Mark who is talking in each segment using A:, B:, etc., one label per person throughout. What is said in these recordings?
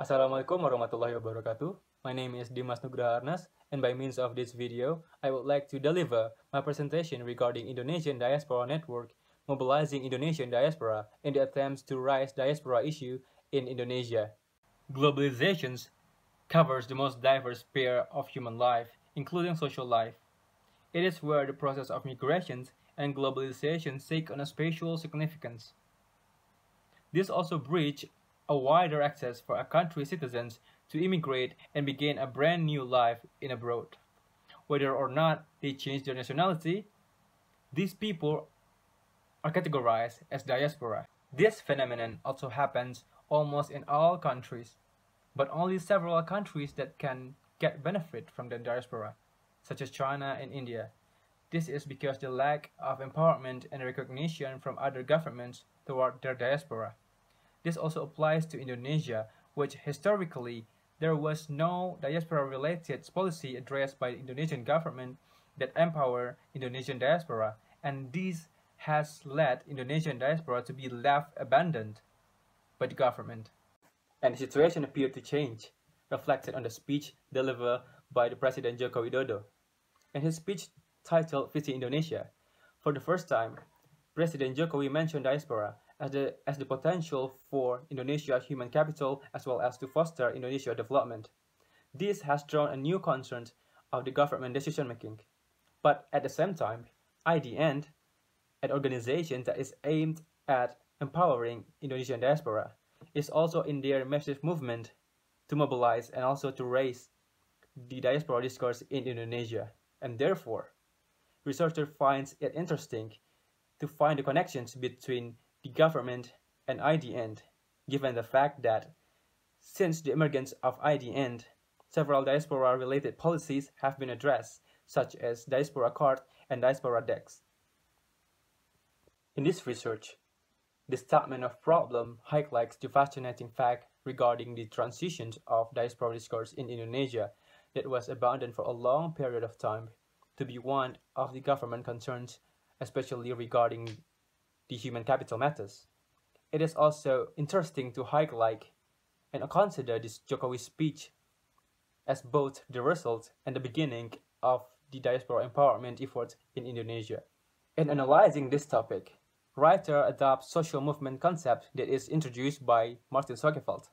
A: Assalamualaikum warahmatullahi wabarakatuh. My name is Dimas Nugraha Arnas, and by means of this video, I would like to deliver my presentation regarding Indonesian Diaspora Network, Mobilizing Indonesian Diaspora in the attempts to raise diaspora issue in Indonesia. Globalization covers the most diverse sphere of human life, including social life. It is where the process of migration and globalization take on a spatial significance. This also breeds a wider access for a country's citizens to immigrate and begin a brand new life in abroad. Whether or not they change their nationality, these people are categorized as diaspora. This phenomenon also happens almost in all countries, but only several countries that can get benefit from the diaspora, such as China and India. This is because the lack of empowerment and recognition from other governments toward their diaspora. This also applies to Indonesia, which historically there was no diaspora-related policy addressed by the Indonesian government that empower Indonesian diaspora, and this has led Indonesian diaspora to be left abandoned by the government. And the situation appeared to change, reflected on the speech delivered by the President Joko Widodo. In his speech titled Visi Indonesia, for the first time, President Jokowi mentioned diaspora as the potential for Indonesia's human capital as well as to foster Indonesia development. This has drawn a new concern of the government decision making. But at the same time, IDN, an organization that is aimed at empowering Indonesian diaspora, is also in their massive movement to mobilize and also to raise the diaspora discourse in Indonesia. And therefore, researcher finds it interesting to find the connections between the government and IDN, given the fact that since the emergence of IDN, several diaspora-related policies have been addressed, such as Diaspora Card and Diaspora Dex. In this research, the statement of problem highlights the fascinating fact regarding the transition of diaspora discourse in Indonesia that was abandoned for a long period of time to be one of the government concerns, especially regarding the human capital matters. It is also interesting to highlight and consider this Jokowi speech as both the result and the beginning of the diaspora empowerment effort in Indonesia. In analyzing this topic, writer adopts social movement concept that is introduced by Martin Sogefeld.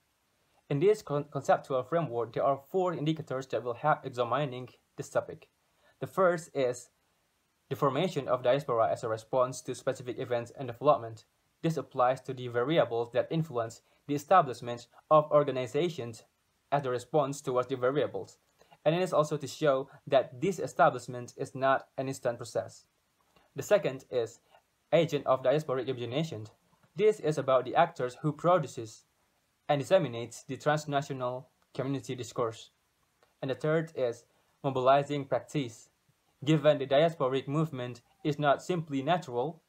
A: In this conceptual framework, there are 4 indicators that will help examining this topic. The first is the formation of diaspora as a response to specific events and development. This applies to the variables that influence the establishment of organizations as a response towards the variables. And it is also to show that this establishment is not an instant process. The second is agent of diasporic imagination. This is about the actors who produces and disseminates the transnational community discourse. And the third is mobilizing practice. Given the diasporic movement is not simply natural,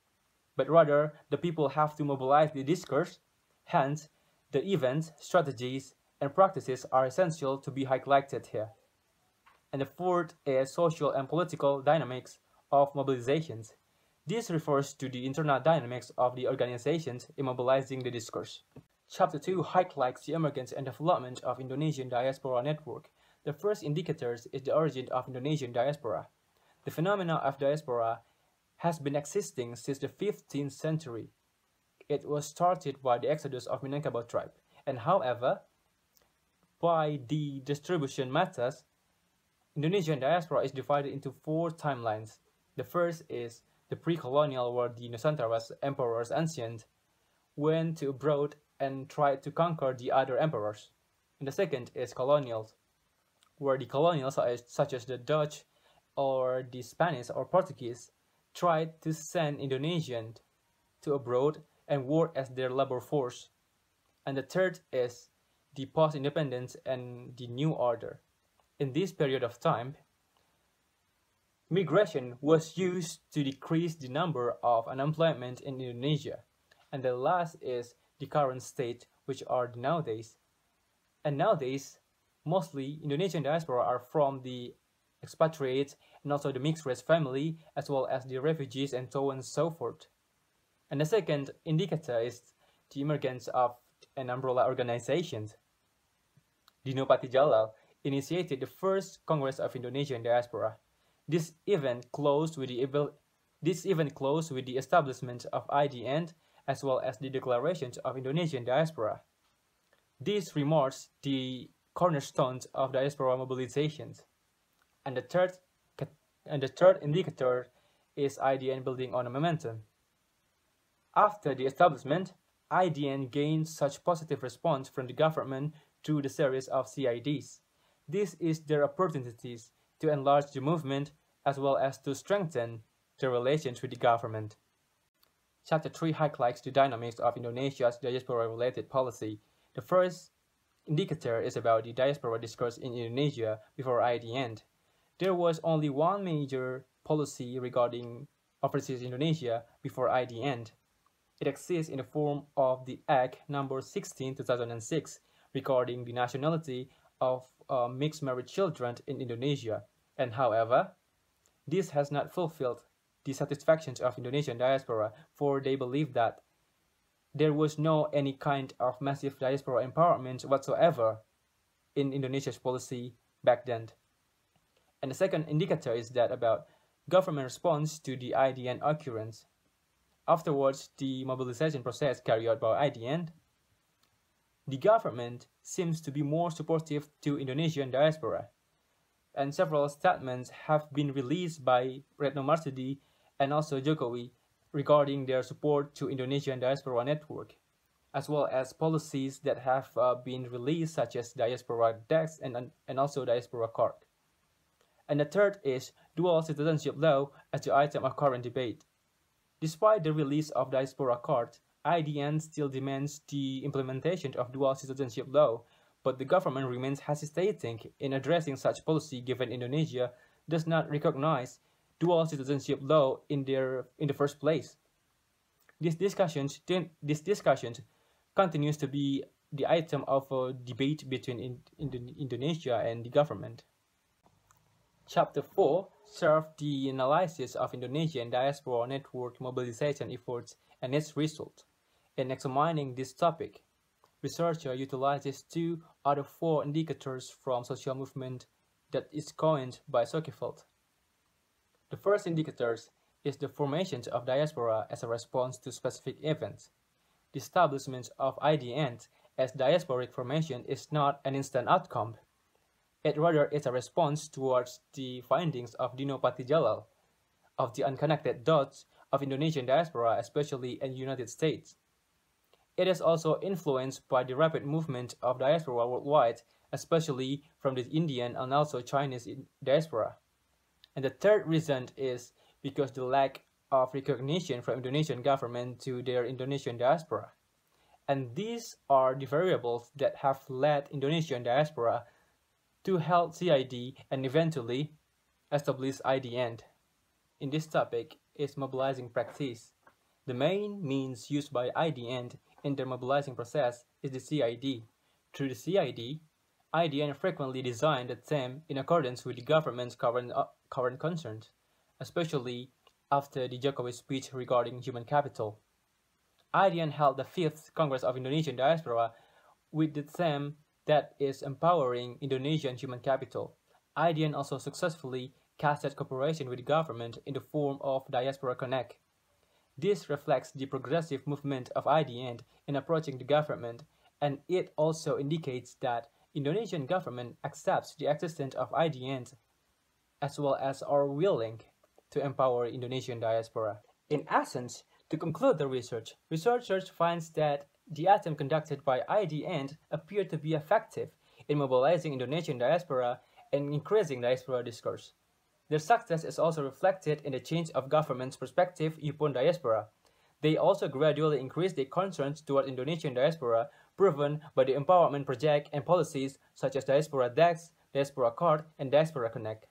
A: but rather the people have to mobilize the discourse, hence the events, strategies, and practices are essential to be highlighted here. And the fourth is social and political dynamics of mobilizations. This refers to the internal dynamics of the organizations in mobilizing the discourse. Chapter 2 highlights the emergence and development of Indonesian Diaspora Network. The first indicators is the origin of Indonesian diaspora. The phenomenon of diaspora has been existing since the 15th century. It was started by the exodus of Minangkabau tribe, and however, by the distribution methods, Indonesian diaspora is divided into 4 timelines. The first is the pre-colonial, where the Nusantara's emperors ancient went to abroad and tried to conquer the other emperors. And the second is colonial, where the colonials such as the Dutch or the Spanish or Portuguese tried to send Indonesians to abroad and work as their labor force. And the third is the post-independence and the new order. In this period of time, migration was used to decrease the number of unemployment in Indonesia. And the last is the current state, which are nowadays. And nowadays, mostly Indonesian diaspora are from the expatriates and also the mixed race family, as well as the refugees and so on and so forth. And the second indicator is the emergence of an umbrella organizations. Dinopati Jalal, initiated the first Congress of Indonesian Diaspora. This event closed with the establishment of IDN as well as the declarations of Indonesian Diaspora. This remarks the cornerstones of diaspora mobilizations. And the third indicator is IDN building on a momentum. After the establishment, IDN gained such positive response from the government through the series of CIDs. This is their opportunities to enlarge the movement as well as to strengthen the relations with the government. Chapter 3 highlights the dynamics of Indonesia's diaspora-related policy. The first indicator is about the diaspora discourse in Indonesia before IDN. There was only one major policy regarding overseas Indonesia before IDN. It exists in the form of the Act No. 16, 2006, regarding the nationality of mixed married children in Indonesia. And however, this has not fulfilled the satisfactions of Indonesian diaspora, for they believe that there was no any kind of massive diaspora empowerment whatsoever in Indonesia's policy back then. And the second indicator is that about government response to the IDN occurrence. Afterwards, the mobilization process carried out by IDN, the government seems to be more supportive to Indonesian diaspora, and several statements have been released by Retno Marsudi and also Jokowi regarding their support to Indonesian Diaspora Network, as well as policies that have been released such as Diaspora Dex and also Diaspora Card. And the third is dual citizenship law as the item of current debate. Despite the release of Diaspora Card, IDN still demands the implementation of dual citizenship law, but the government remains hesitating in addressing such policy given Indonesia does not recognize dual citizenship law in the first place. This discussion continues to be the item of a debate between Indonesia and the government. Chapter 4 serves the analysis of Indonesian Diaspora Network mobilization efforts and its result. In examining this topic, researcher utilizes 2 out of 4 indicators from social movement that is coined by Sokefeld. The first indicator is the formation of diaspora as a response to specific events. The establishment of IDN as diasporic formation is not an instant outcome. It rather is a response towards the findings of Dinopati Jalal of the unconnected dots of Indonesian diaspora, especially in the United States. It is also influenced by the rapid movement of diaspora worldwide, especially from the Indian and also Chinese diaspora. And the third reason is because the lack of recognition from Indonesian government to their Indonesian diaspora. And these are the variables that have led Indonesian diaspora to hold CID and eventually establish IDN. In this topic is mobilizing practice. The main means used by IDN in their mobilizing process is the CID. Through the CID, IDN frequently design the theme in accordance with the government's current concerns, especially after the Jokowi speech regarding human capital. IDN held the 5th Congress of Indonesian Diaspora with the theme that is empowering Indonesian human capital. IDN also successfully casted cooperation with the government in the form of Diaspora Connect. This reflects the progressive movement of IDN in approaching the government, and it also indicates that Indonesian government accepts the existence of IDN as well as are willing to empower Indonesian diaspora. In essence, to conclude the research, researchers find that the attempt conducted by IDN appeared to be effective in mobilizing Indonesian diaspora and increasing diaspora discourse. Their success is also reflected in the change of government's perspective upon diaspora. They also gradually increased their concerns toward Indonesian diaspora, proven by the empowerment project and policies such as Diaspora Dex, Diaspora Card, and Diaspora Connect.